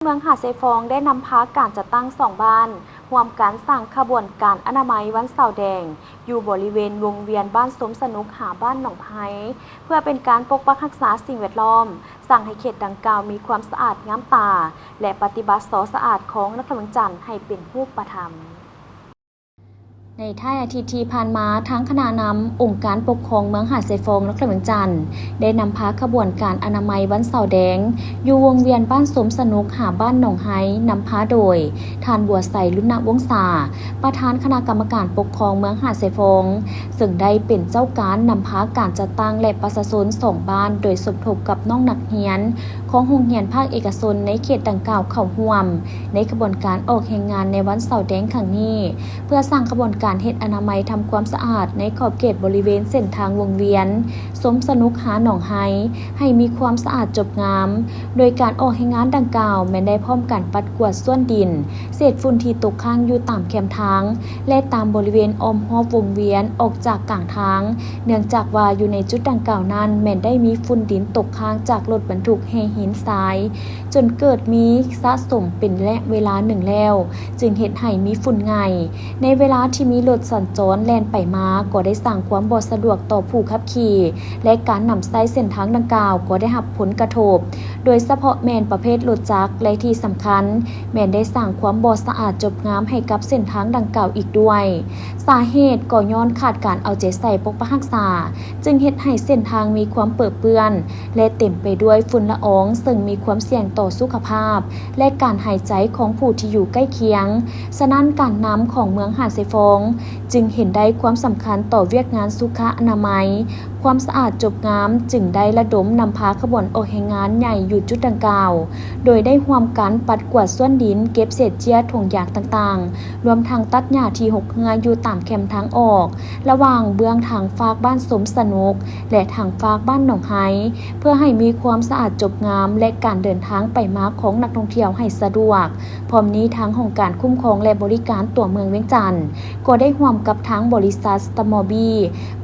เมืองหาดทรายฟองได้นำพาการจัดตั้ง2บ้านร่วมการสร้างขบวนการอนามัยวันเสาร์แดงอยู่บริเวณวงเวียนบ้านสมสนุกหาบ้านหนองไผ่เพื่อเป็นการปกปักรักษาสิ่งแวดล้อมสั่งให้เขตดังกล่าวมีความสะอาดงามตาและปฏิบัติสะอาดของนครหลวงจันทร์ให้เป็นรูปธรรมในท้ายอาทิตย์ที่ผ่านมาทั้งคณะนำองค์การปกครองเมืองหาดทรายฟองนครหลวงจันทร์ได้นำพาขบวนการอนามัยวันเสาร์แดงอยู่วงเวียนบ้านสมสนุกหาบ้านหนองไห้นำพาโดยท่านบัวใสลุณวงศาประธานคณะกรรมการปกครองเมืองหาดทรายฟองซึ่งได้เป็นเจ้าการนำพาการจัดตั้งและประชาชน2บ้านโดยสมทบกับน้องนักเรียนของโรงเรียนภาคเอกชนในเขตดังกล่าวเข้าร่วมในขบวนการออกแห่งงานในวันเสาร์แดงครั้งนี้เพื่อสร้างขบวนการเฮ็ดอนามัยทำความสะอาดในขอบเขตบริเวณเส้นทางวงเวียนสมสนุกหาหนองไห้ให้มีความสะอาดจบงามโดยการออกแห่งงานดังกล่าวแม้ได้พร้อมกันปัดกวาดส่วนดินเศษฝุ่นที่ตกค้างอยู่ตามแคมทางและตามบริเวณอ้อมรอบวงเวียนออกจากกลางทางเนื่องจากว่าอยู่ในจุดดังกล่าวนั้นแม้ได้มีฝุ่นดินตกค้างจากรถบรรทุกแห่หินทรายจนเกิดมีสะสมเป็นและเวลาหนึ่งแล้วจึงเฮ็ดให้มีฝุ่นง่ายในเวลาที่มีรถสัญจรแล่นไปมาก็ได้สร้างความบ่สะดวกต่อผู้ขับขี่และการนำใช้เส้นทางดังกล่าวก็ได้รับผลกระทบโดยเฉพาะแม่นประเภทรถจักรและที่สำคัญแม่นได้สร้างความบ่สะอาดจบงามให้กับเส้นทางดังกล่าวอีกด้วยสาเหตุก็ย้อนขาดการเอาใจใส่ปกปักรักษาจึงเฮ็ดให้เส้นทางมีความเปื้อนเปื้อนและเต็มไปด้วยฝุ่นละอองซึ่งมีความเสี่ยงต่อสุขภาพและการหายใจของผู้ที่อยู่ใกล้เคียงฉะนั้นการนำของเมืองหาดทรายฟองจึงเห็นได้ความสำคัญต่อเวียกงานสุขอนามัยความสะอาดจบงามจึงได้ระดมนำพาขบวนออกแห่งงานใหญ่อยู่จุดดังกล่าวโดยได้ร่วมกันปัดกวาดส่วนดินเก็บเศษเจียถุงยางต่างๆรวมทั้งตัดหญ้าที่หกเหืออยู่ตามแคมทางออกระหว่างเบื้องทางฝากบ้านสมสนุกและทางฝากบ้านหนองไห้เพื่อให้มีความสะอาดจบงามและการเดินทางไปมาของนักท่องเที่ยวให้สะดวกพร้อมนี้ทางองค์การคุ้มครองและบริการตัวเมืองเวียงจันทน์ก็ได้ร่วมกับทางบริษัทสตมอบี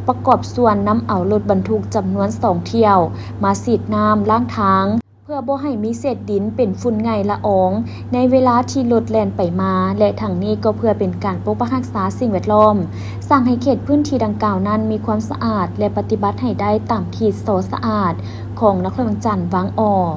ประกอบส่วนนำเอารถบรรทุกจำนวน2เที่ยวมาฉีดน้ำล้างทางเพื่อบ่ให้มีเศษดินเป็นฝุ่นไงละอองในเวลาที่รถแล่นไปมาและทางนี้ก็เพื่อเป็นการปกปักรักษาสิ่งแวดล้อมสร้างให้เขตพื้นที่ดังกล่าวนั้นมีความสะอาดและปฏิบัติให้ได้ตามที่สะอาดของนครหลวงจันทน์วางออก